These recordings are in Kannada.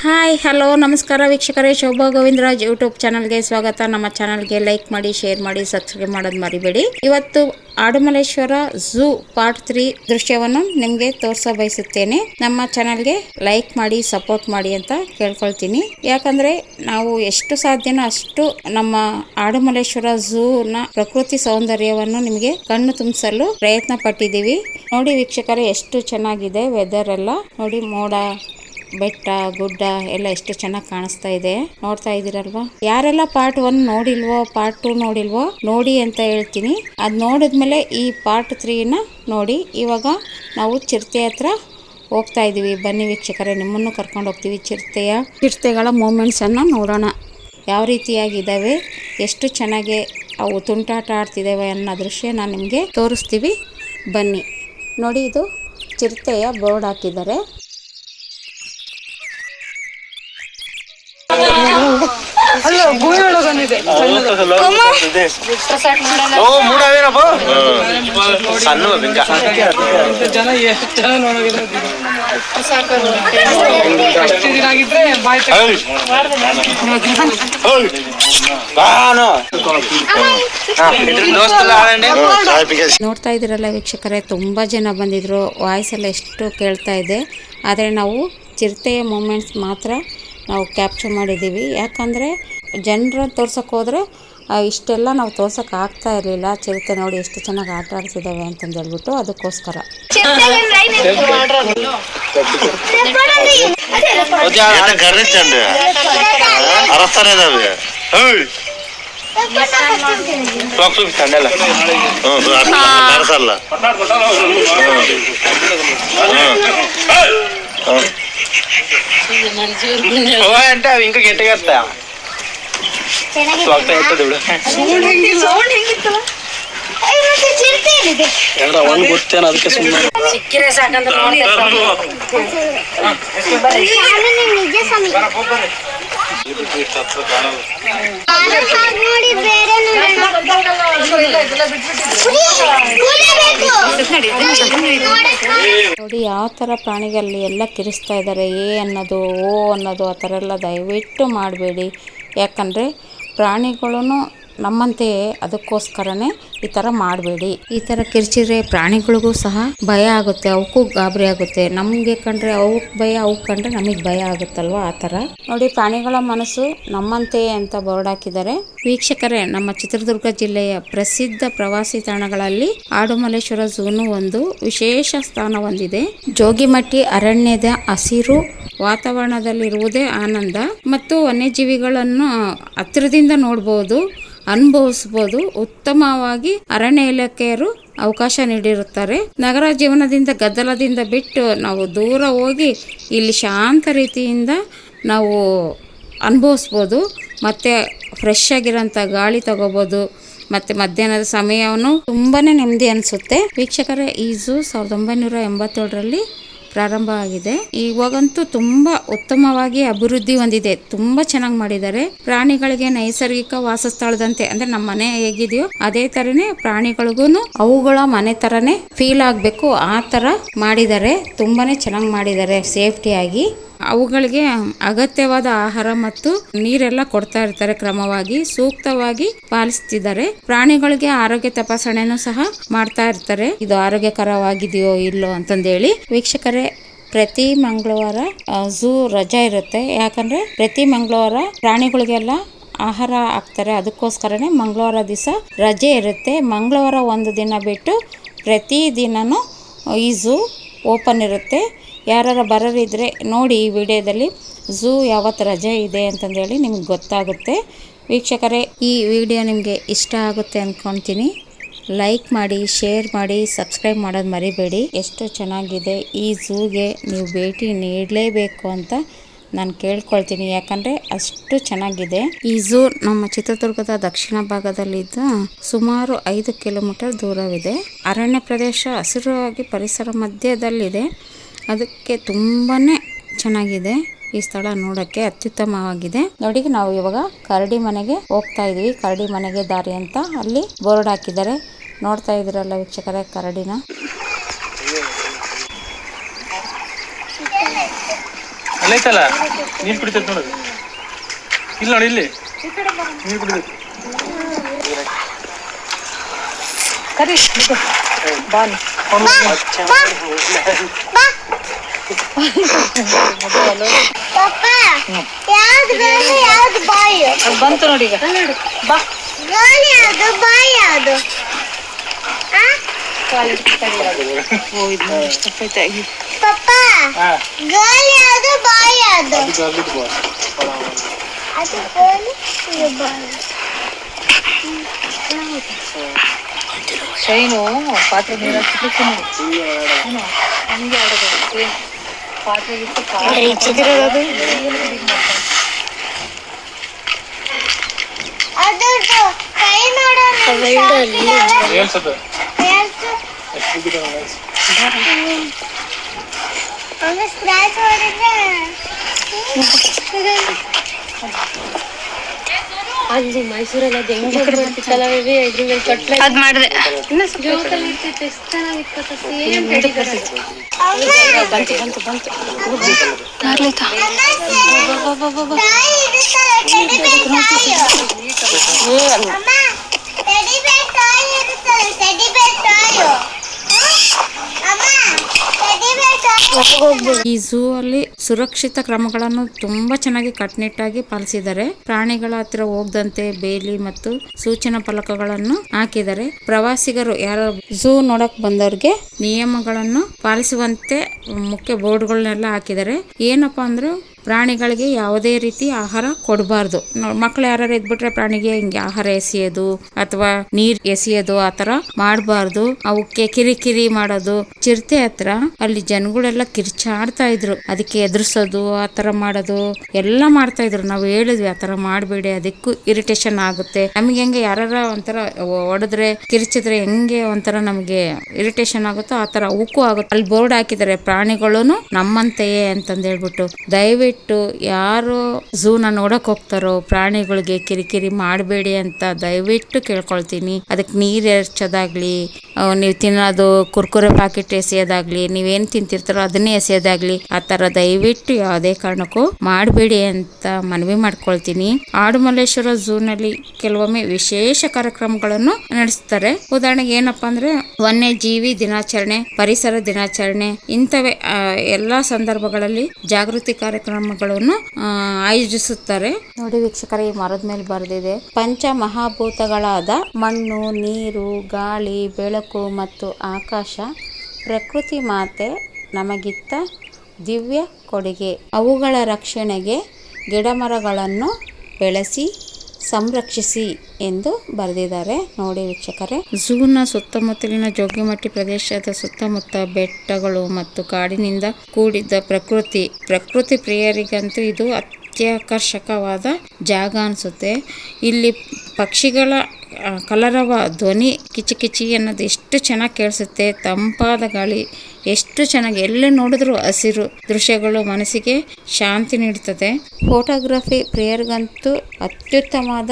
ಹಾಯ್ ಹಲೋ ನಮಸ್ಕಾರ ವೀಕ್ಷಕರೇ, ಶೋಭಾ ಗೋವಿಂದರಾಜ್ ಯೂಟ್ಯೂಬ್ ಚಾನಲ್ಗೆ ಸ್ವಾಗತ. ನಮ್ಮ ಚಾನಲ್ಗೆ ಲೈಕ್ ಮಾಡಿ, ಶೇರ್ ಮಾಡಿ, ಸಬ್ಸ್ಕ್ರೈಬ್ ಮಾಡೋದು ಮರಿಬೇಡಿ. ಇವತ್ತು ಆಡುಮಲ್ಲೇಶ್ವರ ಝೂ ಪಾರ್ಟ್ 3 ದೃಶ್ಯವನ್ನು ನಿಮಗೆ ತೋರಿಸ ಬಯಸುತ್ತೇನೆ. ನಮ್ಮ ಚಾನಲ್ಗೆ ಲೈಕ್ ಮಾಡಿ, ಸಪೋರ್ಟ್ ಮಾಡಿ ಅಂತ ಕೇಳ್ಕೊಳ್ತೀನಿ. ಯಾಕಂದ್ರೆ ನಾವು ಎಷ್ಟು ಸಾಧ್ಯನೋ ಅಷ್ಟು ನಮ್ಮ ಆಡುಮಲ್ಲೇಶ್ವರ ಝೂ ನ ಪ್ರಕೃತಿ ಸೌಂದರ್ಯವನ್ನು ನಿಮಗೆ ಕಣ್ಣು ತುಂಬಿಸಲು ಪ್ರಯತ್ನ ಪಟ್ಟಿದ್ದೀವಿ. ನೋಡಿ ವೀಕ್ಷಕರೇ, ಎಷ್ಟು ಚೆನ್ನಾಗಿದೆ ವೆದರ್ ಎಲ್ಲ. ನೋಡಿ, ಮೋಡ, ಬೆಟ್ಟ, ಗುಡ್ಡ ಎಲ್ಲ ಎಷ್ಟು ಚೆನ್ನಾಗಿ ಕಾಣಿಸ್ತಾ ಇದೆ. ನೋಡ್ತಾ ಇದ್ದೀರಲ್ವಾ? ಯಾರೆಲ್ಲ ಪಾರ್ಟ್ 1 ನೋಡಿಲ್ವೋ, ಪಾರ್ಟ್ 2 ನೋಡಿಲ್ವೋ ನೋಡಿ ಅಂತ ಹೇಳ್ತೀನಿ. ಅದ್ ನೋಡಿದ್ಮೇಲೆ ಈ ಪಾರ್ಟ್ 3 ನ ನೋಡಿ. ಇವಾಗ ನಾವು ಚಿರತೆ ಹತ್ರ ಹೋಗ್ತಾ ಇದೀವಿ. ಬನ್ನಿ ವೀಕ್ಷಕರೇ, ನಿಮ್ಮನ್ನು ಕರ್ಕೊಂಡು ಹೋಗ್ತೀವಿ. ಚಿರತೆಗಳ ಮೂಮೆಂಟ್ಸ್ ಅನ್ನ ನೋಡೋಣ. ಯಾವ ರೀತಿಯಾಗಿದ್ದಾವೆ, ಎಷ್ಟು ಚೆನ್ನಾಗಿ ಅವು ತುಂಟಾಟ ಆಡ್ತಿದ್ದಾವೆ ಅನ್ನೋ ದೃಶ್ಯ ನಾನು ನಿಮಗೆ ತೋರಿಸ್ತೀವಿ. ಬನ್ನಿ ನೋಡಿ. ಇದು ಚಿರತೆಯ ಬೋರ್ಡ್ ಹಾಕಿದ್ದಾರೆ. ನೋಡ್ತಾ ಇದ್ದೀರಲ್ಲ ವೀಕ್ಷಕರೇ, ತುಂಬಾ ಜನ ಬಂದಿದ್ರು. ವಾಯ್ಸ್ ಎಲ್ಲ ಎಷ್ಟು ಕೇಳ್ತಾ ಇದೆ. ಆದರೆ ನಾವು ಚಿರತೆಯ ಮೂಮೆಂಟ್ಸ್ ಮಾತ್ರ ನಾವು ಕ್ಯಾಪ್ಚರ್ ಮಾಡಿದ್ದೀವಿ. ಯಾಕಂದರೆ ಜನರ ತೋರ್ಸಕ್ಕೆ ಹೋದರೆ ಇಷ್ಟೆಲ್ಲ ನಾವು ತೋರ್ಸಕ್ಕೆ ಆಗ್ತಾ ಇರಲಿಲ್ಲ. ಚಿರತೆ ನೋಡಿ ಎಷ್ಟು ಚೆನ್ನಾಗಿ ಆಟ ಆಡ್ತಿದ್ದಾವೆ ಅಂತಂದು ಹೇಳ್ಬಿಟ್ಟು, ಅದಕ್ಕೋಸ್ಕರ అంటే అవి ఇంకా గట్టిగా వస్తాయా? ಗೊತ್ತೇನ ಅದಕ್ಕೆ ನೋಡಿ ಯಾವ ತರ ಪ್ರಾಣಿಗಳಲ್ಲಿ ಎಲ್ಲ ಕಿರಿಸ್ತಾ ಇದ್ದಾರೆ. ಅನ್ನೋದು, ಓ ಅನ್ನೋದು, ಆ ಥರ ಎಲ್ಲ ದಯವಿಟ್ಟು ಮಾಡಬೇಡಿ. ಯಾಕಂದರೆ ಪ್ರಾಣಿಗಳೂ ನಮ್ಮಂತೆಯೇ, ಅದಕ್ಕೋಸ್ಕರನೇ ಈ ಥರ ಮಾಡಬೇಡಿ. ಈ ಥರ ಕಿರ್ಚಿದ್ರೆ ಪ್ರಾಣಿಗಳಿಗೂ ಸಹ ಭಯ ಆಗುತ್ತೆ, ಅವಕ್ಕೂ ಗಾಬರಿ ಆಗುತ್ತೆ. ನಮಗೆ ಕಂಡ್ರೆ ಅವಕ್ಕೆ ಭಯ, ಅವಕ್ಕೆ ಕಂಡ್ರೆ ನಮಗೆ ಭಯ ಆಗುತ್ತಲ್ವ, ಆ ಥರ. ನೋಡಿ, ಪ್ರಾಣಿಗಳ ಮನಸ್ಸು ನಮ್ಮಂತೆಯೇ ಅಂತ ಬೋರ್ಡ್ ಹಾಕಿದ್ದಾರೆ. ವೀಕ್ಷಕರೇ, ನಮ್ಮ ಚಿತ್ರದುರ್ಗ ಜಿಲ್ಲೆಯ ಪ್ರಸಿದ್ಧ ಪ್ರವಾಸಿ ತಾಣಗಳಲ್ಲಿ ಆಡುಮಲ್ಲೇಶ್ವರ ಝೂನು ಒಂದು ವಿಶೇಷ ಸ್ಥಾನ ಹೊಂದಿದೆ. ಜೋಗಿಮಟ್ಟಿ ಅರಣ್ಯದ ಹಸಿರು ವಾತಾವರಣದಲ್ಲಿರುವುದೇ ಆನಂದ ಮತ್ತು ವನ್ಯಜೀವಿಗಳನ್ನು ಹತ್ತಿರದಿಂದ ನೋಡಬಹುದು, ಅನುಭವಿಸಬಹುದು. ಉತ್ತಮವಾಗಿ ಅರಣ್ಯ ಇಲಾಖೆಯರು ಅವಕಾಶ ನೀಡಿರುತ್ತಾರೆ. ನಗರ ಜೀವನದಿಂದ, ಗದ್ದಲದಿಂದ ಬಿಟ್ಟು ನಾವು ದೂರ ಹೋಗಿ ಇಲ್ಲಿ ಶಾಂತ ರೀತಿಯಿಂದ ನಾವು ಅನುಭವಿಸ್ಬೋದು. ಮತ್ತು ಫ್ರೆಶ್ ಆಗಿರೋಂಥ ಗಾಳಿ ತಗೋಬೋದು. ಮತ್ತು ಮಧ್ಯಾಹ್ನದ ಸಮಯವನ್ನು ತುಂಬಾ ನೆಮ್ಮದಿ ಅನಿಸುತ್ತೆ. ವೀಕ್ಷಕರೇ, ಈ ಝೂ 1987ರಲ್ಲಿ ಪ್ರಾರಂಭ ಆಗಿದೆ. ಇವಾಗಂತೂ ತುಂಬಾ ಉತ್ತಮವಾಗಿ ಅಭಿವೃದ್ಧಿ ಹೊಂದಿದೆ. ತುಂಬಾ ಚೆನ್ನಾಗಿ ಮಾಡಿದ್ದಾರೆ. ಪ್ರಾಣಿಗಳಿಗೆ ನೈಸರ್ಗಿಕ ವಾಸಸ್ಥಳದಂತೆ, ಅಂದ್ರೆ ನಮ್ಮ ಮನೆ ಹೇಗಿದೆಯೋ ಅದೇ ತರನೇ ಪ್ರಾಣಿಗಳಿಗೂ ಅವುಗಳ ಮನೆ ತರನೇ ಫೀಲ್ ಆಗ್ಬೇಕು, ಆ ತರ ಮಾಡಿದ್ದಾರೆ. ತುಂಬಾನೇ ಚೆನ್ನಾಗಿ ಮಾಡಿದ್ದಾರೆ. ಸೇಫ್ಟಿಯಾಗಿ ಅವುಗಳಿಗೆ ಅಗತ್ಯವಾದ ಆಹಾರ ಮತ್ತು ನೀರೆಲ್ಲ ಕೊಡ್ತಾ ಇರ್ತಾರೆ. ಕ್ರಮವಾಗಿ ಸೂಕ್ತವಾಗಿ ಪಾಲಿಸ್ತಿದ್ದಾರೆ. ಪ್ರಾಣಿಗಳಿಗೆ ಆರೋಗ್ಯ ತಪಾಸಣೆನೂ ಸಹ ಮಾಡ್ತಾ ಇರ್ತಾರೆ. ಇದು ಆರೋಗ್ಯಕರವಾಗಿದೆಯೋ ಇಲ್ಲೋ ಅಂತಂದೇಳಿ. ವೀಕ್ಷಕರೇ, ಪ್ರತಿ ಮಂಗಳವಾರ ಝೂ ರಜಾ ಇರುತ್ತೆ. ಯಾಕಂದ್ರೆ ಪ್ರತಿ ಮಂಗಳವಾರ ಪ್ರಾಣಿಗಳಿಗೆಲ್ಲ ಆಹಾರ ಹಾಕ್ತಾರೆ. ಅದಕ್ಕೋಸ್ಕರನೇ ಮಂಗಳವಾರ ದಿವಸ ರಜೆ ಇರುತ್ತೆ. ಮಂಗಳವಾರ ಒಂದು ದಿನ ಬಿಟ್ಟು ಪ್ರತಿ ದಿನನೂ ಈ ಝೂ ಓಪನ್ ಇರುತ್ತೆ. ಯಾರು ಬರೋರಿದ್ರೆ ನೋಡಿ ಈ ವಿಡಿಯೋದಲ್ಲಿ ಝೂ ಯಾವತ್ತು ರಜೆ ಇದೆ ಅಂತಂದೇಳಿ ನಿಮ್ಗೆ ಗೊತ್ತಾಗುತ್ತೆ. ವೀಕ್ಷಕರೇ, ಈ ವಿಡಿಯೋ ನಿಮಗೆ ಇಷ್ಟ ಆಗುತ್ತೆ ಅಂದ್ಕೊಳ್ತೀನಿ. ಲೈಕ್ ಮಾಡಿ, ಶೇರ್ ಮಾಡಿ, ಸಬ್ಸ್ಕ್ರೈಬ್ ಮಾಡೋದು ಮರಿಬೇಡಿ. ಎಷ್ಟು ಚೆನ್ನಾಗಿದೆ ಈ ಝೂಗೆ ನೀವು ಭೇಟಿ ನೀಡಲೇಬೇಕು ಅಂತ ನಾನು ಕೇಳ್ಕೊಳ್ತೀನಿ. ಯಾಕಂದರೆ ಅಷ್ಟು ಚೆನ್ನಾಗಿದೆ ಈ ಝೂ. ನಮ್ಮ ಚಿತ್ರದುರ್ಗದ ದಕ್ಷಿಣ ಭಾಗದಲ್ಲಿದ್ದು ಸುಮಾರು 5 ಕಿಲೋಮೀಟರ್ ದೂರವಿದೆ. ಅರಣ್ಯ ಪ್ರದೇಶ, ಹಸಿರಾಗಿ ಪರಿಸರ ಮಧ್ಯದಲ್ಲಿದೆ. ಅದಕ್ಕೆ ತುಂಬಾ ಚೆನ್ನಾಗಿದೆ ಈ ಸ್ಥಳ. ನೋಡೋಕ್ಕೆ ಅತ್ಯುತ್ತಮವಾಗಿದೆ. ನೋಡಿ, ನಾವು ಇವಾಗ ಕರಡಿ ಮನೆಗೆ ಹೋಗ್ತಾ ಇದೀವಿ. ಕರಡಿ ಮನೆಗೆ ದಾರಿ ಅಂತ ಅಲ್ಲಿ ಬೋರ್ಡ್ ಹಾಕಿದ್ದಾರೆ. ನೋಡ್ತಾ ಇದ್ದೀರಲ್ಲ ವೀಕ್ಷಕರೇ, ಕರಡಿನ ಅಲ್ಲೈತಲ್ಲ ನೀರು ಕುಡಿತೈತೆ ನೋಡೋದು ಇಲ್ಲಿ ನೋಡಿ ಇಲ್ಲಿ ನೀರು ಕುಡಿತೈತೆ ಬಂತು ನೋಡಿ ಈಗ ಬಾ ಶೈನು ಪಾತ್ರೆ ನೀರು ಹಂಗೆ ಆಡೋದು ಪಾತ್ರೆ ಅಲ್ಲಿ ಮೈಸೂರಲ್ಲಿ ಅದು ಹೆಂಗ್ ಬರ್ತಿತ್ತಲ್ಲ ಇದ್ರ ಮೇಲೆ ಕಟ್ಲ ಅದ್ ಮಾಡಿದೆ ಜೋಕಲ್ಲಿ ಇರ್ತಿತ್ತು ಎಷ್ಟು ಚೆನ್ನಾಗಿತ್ತು ಸೇಮ್ ಈ ಝೂ ಅಲ್ಲಿ ಸುರಕ್ಷಿತ ಕ್ರಮಗಳನ್ನು ತುಂಬಾ ಚೆನ್ನಾಗಿ ಕಟ್ಟುನಿಟ್ಟಾಗಿ ಪಾಲಿಸಿದ್ದಾರೆ. ಪ್ರಾಣಿಗಳ ಹತ್ತಿರ ಹೋಗದಂತೆ ಬೇಲಿ ಮತ್ತು ಸೂಚನಾ ಫಲಕಗಳನ್ನು ಹಾಕಿದ್ದಾರೆ. ಪ್ರವಾಸಿಗರು ಯಾರು ಝೂ ನೋಡಕ್ ಬಂದವ್ರಿಗೆ ನಿಯಮಗಳನ್ನು ಪಾಲಿಸುವಂತೆ ಮುಖ್ಯ ಬೋರ್ಡ್ಗಳನ್ನೆಲ್ಲ ಹಾಕಿದ್ದಾರೆ. ಏನಪ್ಪಾ ಅಂದ್ರೆ ಪ್ರಾಣಿಗಳಿಗೆ ಯಾವುದೇ ರೀತಿ ಆಹಾರ ಕೊಡಬಾರ್ದು. ಮಕ್ಳು ಯಾರು ಇದ್ಬಿಟ್ರೆ ಪ್ರಾಣಿಗೆ ಹಿಂಗೆ ಆಹಾರ ಎಸೆಯೋದು ಅಥವಾ ನೀರ್ ಎಸೆಯೋದು ಆತರ ಮಾಡಬಾರ್ದು. ಅವಕ್ಕೆ ಕಿರಿಕಿರಿ ಮಾಡೋದು. ಚಿರತೆ ಹತ್ರ ಅಲ್ಲಿ ಜನಗಳೆಲ್ಲ ಕಿರ್ಚಾಡ್ತಾ ಇದ್ರು, ಅದಕ್ಕೆ ಎದುರಿಸೋದು ಆತರ ಮಾಡೋದು ಎಲ್ಲ ಮಾಡ್ತಾ ಇದ್ರು. ನಾವು ಹೇಳಿದ್ವಿ ಆತರ ಮಾಡಬೇಡಿ, ಅದಕ್ಕೂ ಇರಿಟೇಷನ್ ಆಗುತ್ತೆ. ನಮ್ಗೆ ಹೆಂಗೆ ಯಾರ ಒಂಥರ ಹೊಡೆದ್ರೆ ಕಿರ್ಚಿದ್ರೆ ಹೆಂಗೆ ಒಂಥರ ನಮ್ಗೆ ಇರಿಟೇಷನ್ ಆಗುತ್ತೋ ಆತರ ಅವಕ್ಕೂ ಆಗುತ್ತೆ. ಅಲ್ಲಿ ಬೋರ್ಡ್ ಹಾಕಿದ್ದಾರೆ, ಪ್ರಾಣಿಗಳು ನಮ್ಮಂತೆಯೇ ಅಂತಂದ್ ಹೇಳ್ಬಿಟ್ಟು. ದಯವಿಟ್ಟು ಯಾರು ಝೂನ ನೋಡಕ್ ಹೋಗ್ತಾರೋ ಪ್ರಾಣಿಗಳಿಗೆ ಕಿರಿಕಿರಿ ಮಾಡಬೇಡಿ ಅಂತ ದಯವಿಟ್ಟು ಕೇಳ್ಕೊಳ್ತೀನಿ. ಅದಕ್ಕೆ ನೀರ್ ಎರಚೋದಾಗ್ಲಿ, ನೀವು ತಿನ್ನೋದು ಕುರ್ಕುರೆ ಪ್ಯಾಕೆಟ್ ಎಸೆಯೋದಾಗ್ಲಿ, ನೀವೇನ್ ತಿಂತಿರ್ತಾರೋ ಅದನ್ನೇ ಎಸೆಯೋದಾಗ್ಲಿ ಆ ತರ ದಯವಿಟ್ಟು ಯಾವುದೇ ಕಾರಣಕ್ಕೂ ಮಾಡಬೇಡಿ ಅಂತ ಮನವಿ ಮಾಡ್ಕೊಳ್ತೀನಿ. ಆಡುಮಲ್ಲೇಶ್ವರ ಝೂನಲ್ಲಿ ಕೆಲವೊಮ್ಮೆ ವಿಶೇಷ ಕಾರ್ಯಕ್ರಮಗಳನ್ನು ನಡೆಸ್ತಾರೆ. ಉದಾಹರಣೆಗೆ ಏನಪ್ಪಾ ಅಂದ್ರೆ ವನ್ಯಜೀವಿ ದಿನಾಚರಣೆ, ಪರಿಸರ ದಿನಾಚರಣೆ ಇಂಥವೇ ಎಲ್ಲಾ ಸಂದರ್ಭಗಳಲ್ಲಿ ಜಾಗೃತಿ ಕಾರ್ಯಕ್ರಮಗಳನ್ನು ಆಯೋಜಿಸುತ್ತಾರೆ. ನೋಡಿ ವೀಕ್ಷಕರೇ, ಈ ಮರದ ಮೇಲೆ ಬರೆದಿದೆ, ಪಂಚ ಮಹಾಭೂತಗಳಾದ ಮಣ್ಣು, ನೀರು, ಗಾಳಿ, ಬೆಳಕು ಮತ್ತು ಆಕಾಶ ಪ್ರಕೃತಿ ಮಾತೆ ನಮಗಿತ್ತ ದಿವ್ಯ ಕೊಡುಗೆ. ಅವುಗಳ ರಕ್ಷಣೆಗೆ ಗಿಡಮರಗಳನ್ನು ಬೆಳೆಸಿ ಸಂರಕ್ಷಿಸಿ ಎಂದು ಬರೆದಿದ್ದಾರೆ. ನೋಡಿ ವೀಕ್ಷಕರೇ, ಝೂನ ಸುತ್ತಮುತ್ತಲಿನ ಜೋಗಿಮಟ್ಟಿ ಪ್ರದೇಶದ ಸುತ್ತಮುತ್ತ ಬೆಟ್ಟಗಳು ಮತ್ತು ಕಾಡಿನಿಂದ ಕೂಡಿದ್ದ ಪ್ರಕೃತಿ ಪ್ರಿಯರಿಗಂತೂ ಇದು ಅತ್ಯಾಕರ್ಷಕವಾದ ಜಾಗ ಅನಿಸುತ್ತೆ. ಇಲ್ಲಿ ಪಕ್ಷಿಗಳ ಕಲರವ ಧ್ವನಿ ಕಿಚಿಕಿಚಿ ಅನ್ನೋದು ಎಷ್ಟು ಚೆನ್ನಾಗಿ ಕೇಳಿಸುತ್ತೆ. ತಂಪಾದ ಗಾಳಿ ಎಷ್ಟು ಚೆನ್ನಾಗಿ, ಎಲ್ಲಿ ನೋಡಿದ್ರು ಹಸಿರು ದೃಶ್ಯಗಳು ಮನಸ್ಸಿಗೆ ಶಾಂತಿ ನೀಡುತ್ತದೆ. ಫೋಟೋಗ್ರಫಿ ಪ್ರಿಯರಿಗಂತೂ ಅತ್ಯುತ್ತಮವಾದ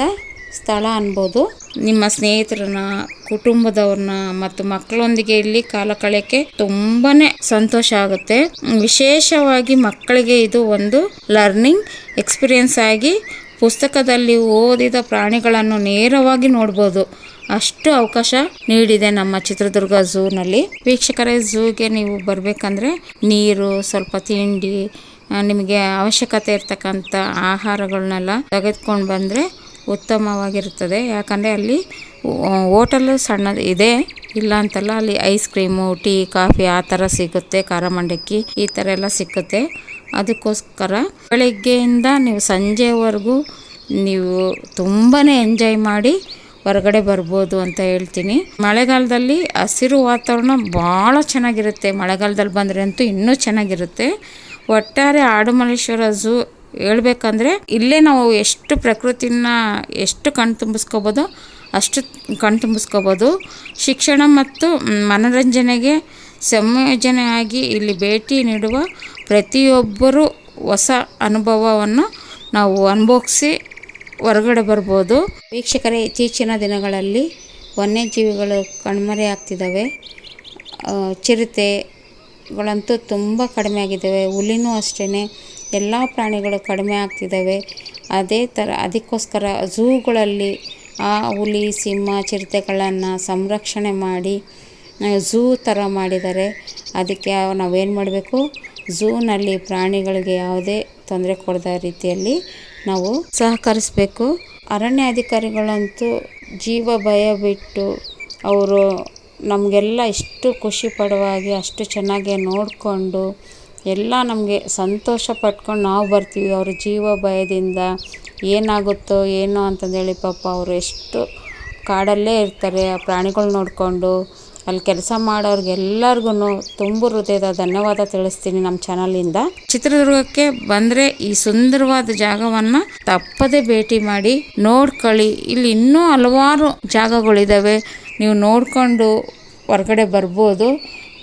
ಸ್ಥಳ ಅನ್ಬೋದು. ನಿಮ್ಮ ಸ್ನೇಹಿತರನ್ನ, ಕುಟುಂಬದವ್ರನ್ನ ಮತ್ತು ಮಕ್ಕಳೊಂದಿಗೆ ಇಲ್ಲಿ ಕಾಲ ಕಳೆಯಕ್ಕೆ ತುಂಬಾನೇ ಸಂತೋಷ ಆಗುತ್ತೆ. ವಿಶೇಷವಾಗಿ ಮಕ್ಕಳಿಗೆ ಇದು ಒಂದು ಲರ್ನಿಂಗ್ ಎಕ್ಸ್ಪೀರಿಯನ್ಸ್ ಆಗಿ ಪುಸ್ತಕದಲ್ಲಿ ಓದಿದ ಪ್ರಾಣಿಗಳನ್ನು ನೇರವಾಗಿ ನೋಡ್ಬೋದು. ಅಷ್ಟು ಅವಕಾಶ ನೀಡಿದೆ ನಮ್ಮ ಚಿತ್ರದುರ್ಗ ಝೂನಲ್ಲಿ. ವೀಕ್ಷಕರೇ, ಝೂಗೆ ನೀವು ಬರಬೇಕಂದ್ರೆ ನೀರು, ಸ್ವಲ್ಪ ತಿಂಡಿ, ನಿಮಗೆ ಅವಶ್ಯಕತೆ ಇರ್ತಕ್ಕಂಥ ಆಹಾರಗಳನ್ನೆಲ್ಲ ತೆಗೆದುಕೊಂಡು ಬಂದರೆ ಉತ್ತಮವಾಗಿರುತ್ತದೆ. ಯಾಕಂದರೆ ಅಲ್ಲಿ ಹೋಟೆಲ್ ಸಣ್ಣದು ಇದೆ, ಇಲ್ಲ ಅಂತಲ್ಲ. ಅಲ್ಲಿ ಐಸ್ ಕ್ರೀಮು, ಟೀ, ಕಾಫಿ ಆ ಥರ ಸಿಗುತ್ತೆ, ಖಾರ ಮಂಡಕ್ಕಿ ಈ ಥರ ಎಲ್ಲ ಸಿಕ್ಕುತ್ತೆ. ಅದಕ್ಕೋಸ್ಕರ ಬೆಳಗ್ಗೆಯಿಂದ ನೀವು ಸಂಜೆವರೆಗೂ ನೀವು ತುಂಬಾ ಎಂಜಾಯ್ ಮಾಡಿ ಹೊರಗಡೆ ಬರ್ಬೋದು ಅಂತ ಹೇಳ್ತೀನಿ. ಮಳೆಗಾಲದಲ್ಲಿ ಹಸಿರು ವಾತಾವರಣ ಭಾಳ ಚೆನ್ನಾಗಿರುತ್ತೆ. ಮಳೆಗಾಲದಲ್ಲಿ ಬಂದರೆ ಅಂತೂ ಇನ್ನೂ ಚೆನ್ನಾಗಿರುತ್ತೆ. ಒಟ್ಟಾರೆ ಆಡುಮಲ್ಲೇಶ್ವರ ಝೂ ಹೇಳ್ಬೇಕಂದ್ರೆ ಇಲ್ಲೇ ನಾವು ಎಷ್ಟು ಪ್ರಕೃತಿನ ಎಷ್ಟು ಕಣ್ತುಂಬಿಸ್ಕೋಬೋದು ಅಷ್ಟು ಕಣ್ತುಂಬಿಸ್ಕೋಬೋದು. ಶಿಕ್ಷಣ ಮತ್ತು ಮನೋರಂಜನೆಗೆ ಸಂಯೋಜನೆಯಾಗಿ ಇಲ್ಲಿ ಭೇಟಿ ನೀಡುವ ಪ್ರತಿಯೊಬ್ಬರೂ ಹೊಸ ಅನುಭವವನ್ನು ನಾವು ಅನುಭವಿಸಿ ಹೊರಗಡೆ ಬರ್ಬೋದು. ವೀಕ್ಷಕರೇ, ಇತ್ತೀಚಿನ ದಿನಗಳಲ್ಲಿ ವನ್ಯಜೀವಿಗಳು ಕಣ್ಮರೆಯಾಗ್ತಿದ್ದಾವೆ. ಚಿರತೆಗಳಂತೂ ತುಂಬ ಕಡಿಮೆ ಆಗಿದ್ದಾವೆ. ಹುಲಿನೂ ಅಷ್ಟೇ ಎಲ್ಲ ಪ್ರಾಣಿಗಳು ಕಡಿಮೆ ಆಗ್ತಿದ್ದಾವೆ. ಅದೇ ಥರ ಅದಕ್ಕೋಸ್ಕರ ಝೂಗಳಲ್ಲಿ ಆ ಹುಲಿ, ಸಿಂಹ, ಚಿರತೆಗಳನ್ನು ಸಂರಕ್ಷಣೆ ಮಾಡಿ ಝೂ ಥರ ಮಾಡಿದ್ದಾರೆ. ಅದಕ್ಕೆ ನಾವೇನು ಮಾಡಬೇಕು, ಝೂನಲ್ಲಿ ಪ್ರಾಣಿಗಳಿಗೆ ಯಾವುದೇ ತೊಂದರೆ ಕೊಡದ ರೀತಿಯಲ್ಲಿ ನಾವು ಸಹಕರಿಸಬೇಕು. ಅರಣ್ಯಾಧಿಕಾರಿಗಳಂತೂ ಜೀವ ಭಯ ಬಿಟ್ಟು ಅವರು ನಮಗೆಲ್ಲ ಇಷ್ಟು ಖುಷಿ ಪಡುವಾಗಿ ಅಷ್ಟು ಚೆನ್ನಾಗಿ ನೋಡಿಕೊಂಡು ಎಲ್ಲ ನಮಗೆ ಸಂತೋಷ ಪಟ್ಕೊಂಡು ನಾವು ಬರ್ತೀವಿ. ಅವ್ರ ಜೀವ ಭಯದಿಂದ ಏನಾಗುತ್ತೋ ಏನೋ ಅಂತಂದೇಳಿ ಪಾಪ ಅವರು ಎಷ್ಟು ಕಾಡಲ್ಲೇ ಇರ್ತಾರೆ. ಆ ಪ್ರಾಣಿಗಳು ನೋಡಿಕೊಂಡು ಅಲ್ಲಿ ಕೆಲಸ ಮಾಡೋರಿಗೆಲ್ಲರಿಗೂ ತುಂಬ ಹೃದಯದ ಧನ್ಯವಾದ ತಿಳಿಸ್ತೀನಿ ನಮ್ಮ ಚಾನಲಿಂದ. ಚಿತ್ರದುರ್ಗಕ್ಕೆ ಬಂದರೆ ಈ ಸುಂದರವಾದ ಜಾಗವನ್ನು ತಪ್ಪದೇ ಭೇಟಿ ಮಾಡಿ ನೋಡ್ಕೊಳ್ಳಿ. ಇಲ್ಲಿ ಇನ್ನೂ ಹಲವಾರು ಜಾಗಗಳಿದ್ದಾವೆ, ನೀವು ನೋಡಿಕೊಂಡು ಹೊರಗಡೆ ಬರ್ಬೋದು.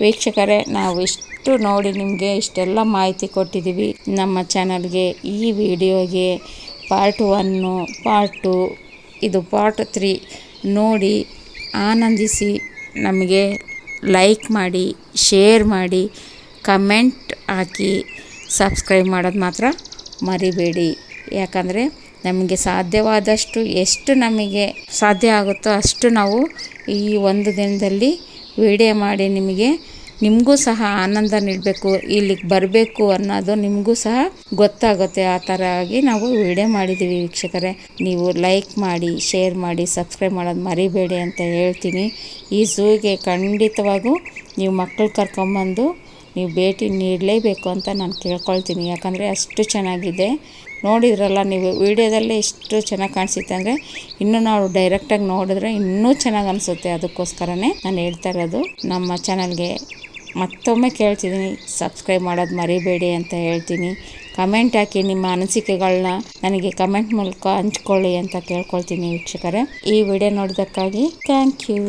ವೀಕ್ಷಕರೇ, ನಾವು ಇಷ್ಟು ನೋಡಿ ನಿಮಗೆ ಇಷ್ಟೆಲ್ಲ ಮಾಹಿತಿ ಕೊಟ್ಟಿದ್ದೀವಿ ನಮ್ಮ ಚಾನಲ್ಗೆ. ಈ ವಿಡಿಯೋಗೆ ಪಾರ್ಟ್ 1, ಪಾರ್ಟ್ 2, ಇದು ಪಾರ್ಟ್ 3 ನೋಡಿ ಆನಂದಿಸಿ. ನಮಗೆ ಲೈಕ್ ಮಾಡಿ, ಶೇರ್ ಮಾಡಿ, ಕಮೆಂಟ್ ಹಾಕಿ, ಸಬ್ಸ್ಕ್ರೈಬ್ ಮಾಡೋದು ಮಾತ್ರ ಮರಿಬೇಡಿ. ಯಾಕಂದರೆ ನಮಗೆ ಸಾಧ್ಯವಾದಷ್ಟು ಎಷ್ಟು ನಮಗೆ ಸಾಧ್ಯ ಆಗುತ್ತೋ ಅಷ್ಟು ನಾವು ಈ ಒಂದು ದಿನದಲ್ಲಿ ವಿಡಿಯೋ ಮಾಡಿ ನಿಮಗೂ ಸಹ ಆನಂದ ನೀಡಬೇಕು, ಇಲ್ಲಿಗೆ ಬರಬೇಕು ಅನ್ನೋದು ನಿಮಗೂ ಸಹ ಗೊತ್ತಾಗುತ್ತೆ. ಆ ಥರ ಆಗಿ ನಾವು ವಿಡಿಯೋ ಮಾಡಿದ್ದೀವಿ ವೀಕ್ಷಕರೇ. ನೀವು ಲೈಕ್ ಮಾಡಿ, ಶೇರ್ ಮಾಡಿ, ಸಬ್ಸ್ಕ್ರೈಬ್ ಮಾಡೋದು ಮರಿಬೇಡಿ ಅಂತ ಹೇಳ್ತೀನಿ. ಈ ಝೂಗೆ ಖಂಡಿತವಾಗೂ ನೀವು ಮಕ್ಕಳು ಕರ್ಕೊಂಬಂದು ನೀವು ಭೇಟಿ ನೀಡಲೇಬೇಕು ಅಂತ ನಾನು ಕೇಳ್ಕೊಳ್ತೀನಿ. ಯಾಕಂದರೆ ಅಷ್ಟು ಚೆನ್ನಾಗಿದೆ. ನೋಡಿದ್ರಲ್ಲ ನೀವು ವಿಡಿಯೋದಲ್ಲೇ ಇಷ್ಟು ಚೆನ್ನಾಗಿ ಕಾಣಿಸುತ್ತೆ ಅಂದರೆ ಇನ್ನೂ ನಾವು ಡೈರೆಕ್ಟಾಗಿ ನೋಡಿದ್ರೆ ಇನ್ನೂ ಚೆನ್ನಾಗಿ ಅನಿಸುತ್ತೆ. ಅದಕ್ಕೋಸ್ಕರನೇ ನಾನು ಹೇಳ್ತಾ ಇರೋದು. ನಮ್ಮ ಚಾನಲ್ಗೆ ಮತ್ತೊಮ್ಮೆ ಕೇಳ್ತಿದ್ದೀನಿ, ಸಬ್ಸ್ಕ್ರೈಬ್ ಮಾಡೋದು ಮರಿಬೇಡಿ ಅಂತ ಹೇಳ್ತೀನಿ. ಕಮೆಂಟ್ ಹಾಕಿ, ನಿಮ್ಮ ಅನಿಸಿಕೆಗಳನ್ನ ನನಗೆ ಕಮೆಂಟ್ ಮೂಲಕ ಹಂಚ್ಕೊಳ್ಳಿ ಅಂತ ಕೇಳ್ಕೊಳ್ತೀನಿ ವೀಕ್ಷಕರೇ. ಈ ವಿಡಿಯೋ ನೋಡಿದ್ದಕ್ಕಾಗಿ ಥ್ಯಾಂಕ್ ಯು.